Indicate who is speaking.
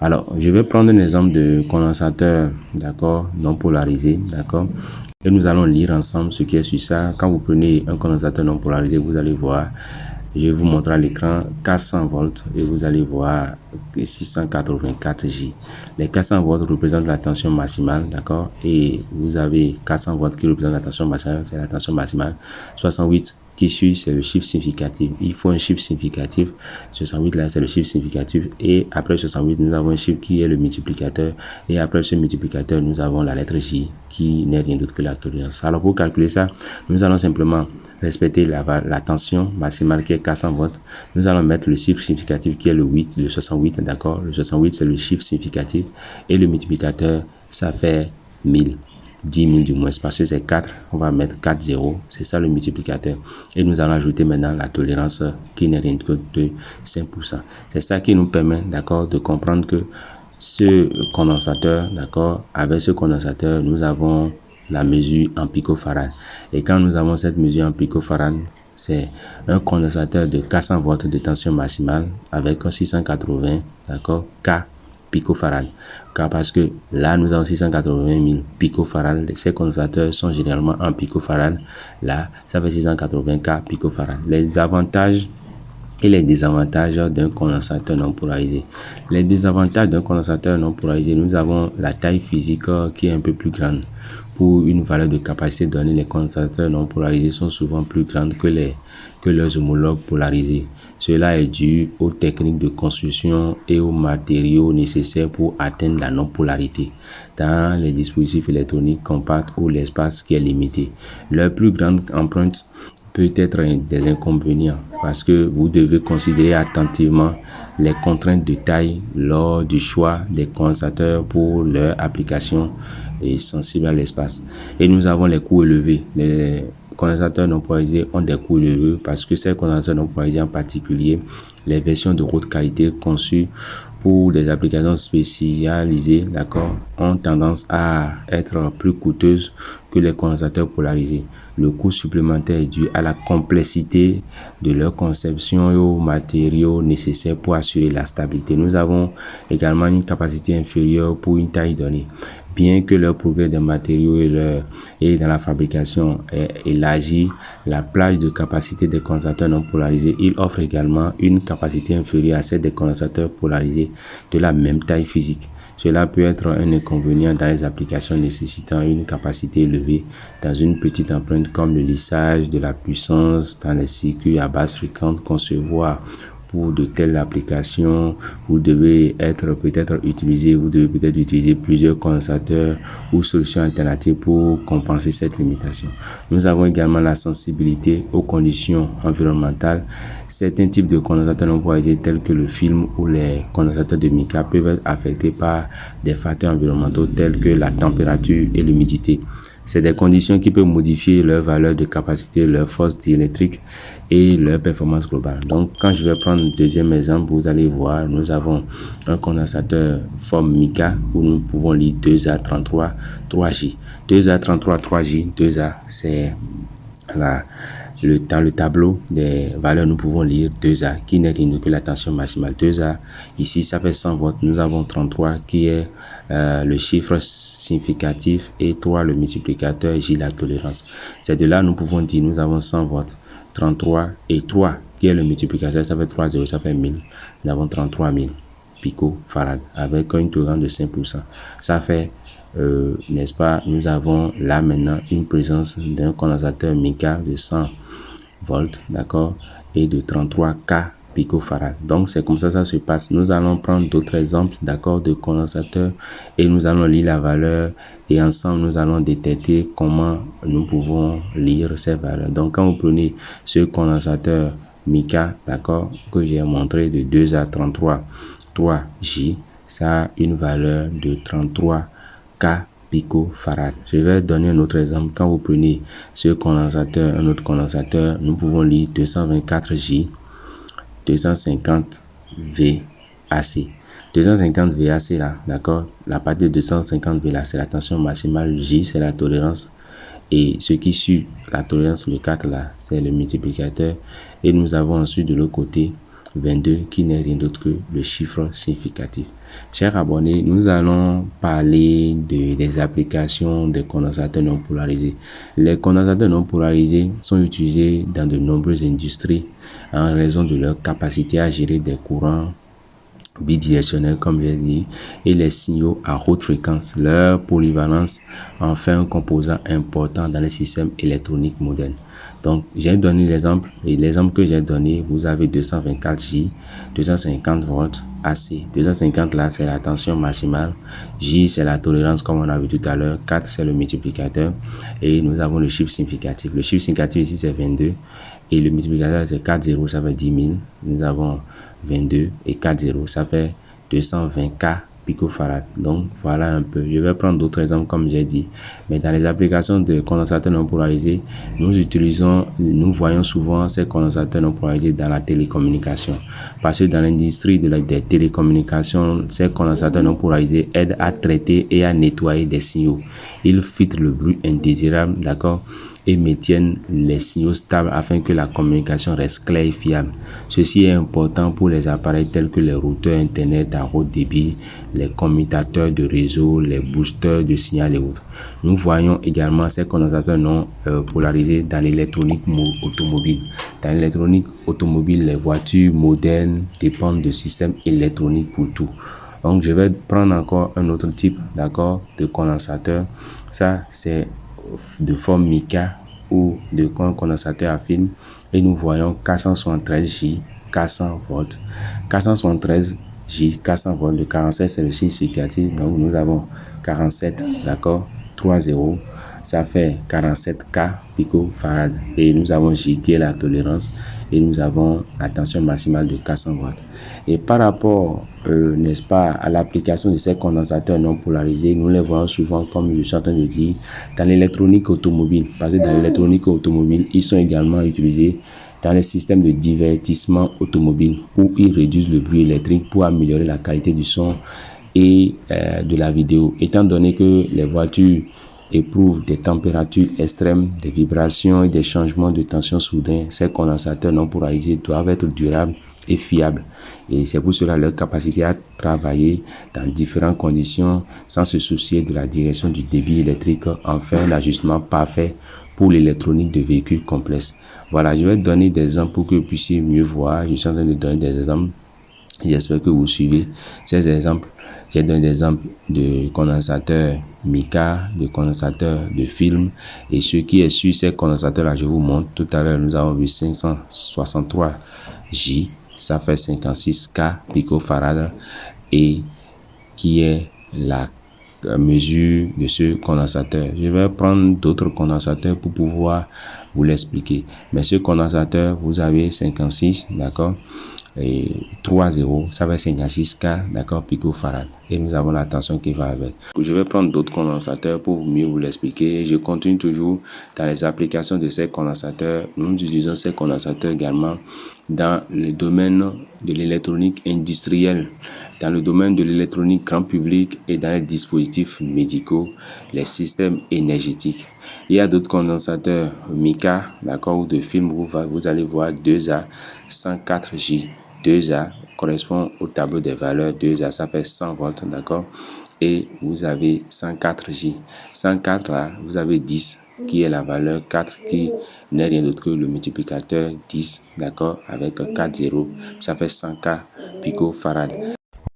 Speaker 1: Alors, je vais prendre un exemple de condensateur, d'accord, non polarisé, d'accord. Et nous allons lire ensemble ce qui est sur ça. Quand vous prenez un condensateur non polarisé, vous allez voir, je vais vous montrer à l'écran 400 volts et vous allez voir 684 J. Les 400 volts représentent la tension maximale, d'accord, et vous avez 400 volts qui représentent la tension maximale, c'est la tension maximale. 68 qui suit, c'est le chiffre significatif. Il faut un chiffre significatif. 68 là, c'est le chiffre significatif. Et après 68, nous avons un chiffre qui est le multiplicateur. Et après ce multiplicateur, nous avons la lettre J qui n'est rien d'autre que la tolérance. Alors pour calculer ça, nous allons simplement respecter la tension maximale qui est 400 volts. Nous allons mettre le chiffre significatif qui est le 8, le 68, d'accord. Le 68, c'est le chiffre significatif. Et le multiplicateur, ça fait 1000. 10 000 du moins, parce que c'est 4, on va mettre 4 zéros, c'est ça le multiplicateur. Et nous allons ajouter maintenant la tolérance qui n'est rien que de 5%. C'est ça qui nous permet, d'accord, de comprendre que ce condensateur, d'accord, avec ce condensateur, nous avons la mesure en picofarad. Et quand nous avons cette mesure en picofarad, c'est un condensateur de 400 volts de tension maximale avec un 680, d'accord, K picofarad. Car parce que là, nous avons 680 000 picofarad. Ces condensateurs sont généralement en picofarad. Là, ça fait 680 K picofarad. Les avantages et les désavantages d'un condensateur non polarisé. Les désavantages d'un condensateur non polarisé, nous avons la taille physique qui est un peu plus grande. Pour une valeur de capacité donnée, les condensateurs non polarisés sont souvent plus grandes que leurs homologues polarisés. Cela est dû aux techniques de construction et aux matériaux nécessaires pour atteindre la non-polarité dans les dispositifs électroniques compacts où l'espace qui est limité. Leur plus grande empreinte peut être des inconvénients parce que vous devez considérer attentivement les contraintes de taille lors du choix des condensateurs pour leur application et sensible à l'espace. Et nous avons les coûts élevés. Les condensateurs non polarisés ont des coûts élevés parce que ces condensateurs non polarisés en particulier, les versions de haute qualité conçues pour des applications spécialisées, d'accord, ont tendance à être plus coûteuses que les condensateurs polarisés. Le coût supplémentaire est dû à la complexité de leur conception et aux matériaux nécessaires pour assurer la stabilité. Nous avons également une capacité inférieure pour une taille donnée. Bien que leur progrès des matériaux et dans la fabrication ait élargi la plage de capacité des condensateurs non polarisés, ils offrent également une capacité inférieure à celle des condensateurs polarisés de la même taille physique. Cela peut être un inconvénient dans les applications nécessitant une capacité élevée dans une petite empreinte comme le lissage de la puissance dans les circuits à basse fréquence. Concevoir pour de telles applications, vous devez peut-être utiliser plusieurs condensateurs ou solutions alternatives pour compenser cette limitation. Nous avons également la sensibilité aux conditions environnementales. Certains types de condensateurs non polarisés tels que le film ou les condensateurs de mica peuvent être affectés par des facteurs environnementaux tels que la température et l'humidité. C'est des conditions qui peuvent modifier leur valeur de capacité, leur force diélectrique et leur performance globale. Donc, quand je vais prendre le deuxième exemple, vous allez voir, nous avons un condensateur forme mica où nous pouvons lire 2A33 3J. 2A33 3J, 2A, c'est dans le tableau des valeurs, nous pouvons lire 2A qui n'est rien que la tension maximale. 2A, ici, ça fait 100 volts. Nous avons 33 qui est le chiffre significatif et 3 le multiplicateur, J la tolérance. C'est de là nous pouvons dire nous avons 100 volts, 33 et 3 qui est le multiplicateur, ça fait 3 0, ça fait 1000. Nous avons 33 000 picofarad avec une tolérance de 5%. Ça fait n'est-ce pas, nous avons là maintenant une présence d'un condensateur mica de 100 volts, d'accord, et de 33 K picofarad. Donc c'est comme ça se passe. Nous allons prendre d'autres exemples, d'accord, de condensateurs et nous allons lire la valeur et ensemble nous allons détecter comment nous pouvons lire ces valeurs. Donc quand vous prenez ce condensateur mica, d'accord, que j'ai montré de 2A33 3J, ça a une valeur de 33 K picofarad. Je vais donner un autre exemple. Quand vous prenez ce condensateur, un autre condensateur, nous pouvons lire 224J, 250 VAC. 250 VAC là, d'accord. La partie de 250 V là, c'est la tension maximale. J, c'est la tolérance. Et ce qui suit la tolérance, le 4 là, c'est le multiplicateur. Et nous avons ensuite de l'autre côté 22 qui n'est rien d'autre que le chiffre significatif. Chers abonnés, nous allons parler des applications des condensateurs non polarisés. Les condensateurs non polarisés sont utilisés dans de nombreuses industries en raison de leur capacité à gérer des courants bidirectionnels, comme j'ai dit, et les signaux à haute fréquence. Leur polyvalence en fait un composant important dans les systèmes électroniques modernes. Donc, j'ai donné l'exemple, et l'exemple que j'ai donné, vous avez 224J, 250 volts AC. 250 là, c'est la tension maximale. J, c'est la tolérance, comme on a vu tout à l'heure. 4, c'est le multiplicateur. Et nous avons le chiffre significatif. Le chiffre significatif ici, c'est 22. Et le multiplicateur, c'est 4 0, ça fait 10 000. Nous avons 22 et 4 0, ça fait 220K picofarad. Donc, voilà un peu. Je vais prendre d'autres exemples comme j'ai dit. Mais dans les applications de condensateurs non polarisés, nous voyons souvent ces condensateurs non polarisés dans la télécommunication. Parce que dans l'industrie des télécommunications, ces condensateurs non polarisés aident à traiter et à nettoyer des signaux. Ils filtrent le bruit indésirable, d'accord, et maintiennent les signaux stables afin que la communication reste claire et fiable. Ceci est important pour les appareils tels que les routeurs internet à haut débit, les commutateurs de réseau, les boosters de signal et autres. Nous voyons également ces condensateurs non polarisés dans l'électronique automobile. Dans l'électronique automobile, les voitures modernes dépendent de systèmes électroniques pour tout. Donc, je vais prendre encore un autre type, d'accord, de condensateur. Ça, c'est de forme mica ou de condensateur à film, et nous voyons 473J 400 volts, 473J 400 volts. Le 47, c'est le signe significatif, donc nous avons 47, d'accord, 3 0, ça fait 47K picofarad, et nous avons J qui est la tolérance, et nous avons la tension maximale de 400 volts. Et par rapport, n'est-ce pas, à l'application de ces condensateurs non polarisés, nous les voyons souvent, comme je suis en train de dire, dans l'électronique automobile, parce que dans l'électronique automobile, ils sont également utilisés dans les systèmes de divertissement automobile, où ils réduisent le bruit électrique pour améliorer la qualité du son et de la vidéo. Étant donné que les voitures éprouvent des températures extrêmes, des vibrations et des changements de tension soudains, ces condensateurs non polarisés doivent être durables et fiables. Et c'est pour cela leur capacité à travailler dans différentes conditions sans se soucier de la direction du débit électrique en fait un ajustement parfait pour l'électronique de véhicules complexes. Voilà, je vais donner des exemples pour que vous puissiez mieux voir. Je suis en train de donner des exemples. J'espère que vous suivez ces exemples. J'ai donné des exemples de condensateurs mica, de condensateurs de film. Et ce qui est sur ces condensateurs-là, je vous montre. Tout à l'heure, nous avons vu 563J, ça fait 56K picofarad, et qui est la mesure de ce condensateur. Je vais prendre d'autres condensateurs pour pouvoir vous l'expliquer. Mais ce condensateur, vous avez 56, d'accord, et 3 0, ça va 56K, d'accord, picofarad, et nous avons la tension qui va avec. Je vais prendre d'autres condensateurs pour mieux vous l'expliquer. Je continue toujours dans les applications de ces condensateurs. Nous utilisons ces condensateurs également dans le domaine de l'électronique industrielle, dans le domaine de l'électronique grand public et dans les dispositifs médicaux, les systèmes énergétiques. Il y a d'autres condensateurs mica, d'accord, ou de film, vous allez voir 2A 104J. 2A correspond au tableau des valeurs. 2A, ça fait 100 volts, d'accord. Et vous avez 104J. 104 là, vous avez 10 qui est la valeur 4 qui n'est rien d'autre que le multiplicateur 10, d'accord, avec 4 0, ça fait 100K picofarad.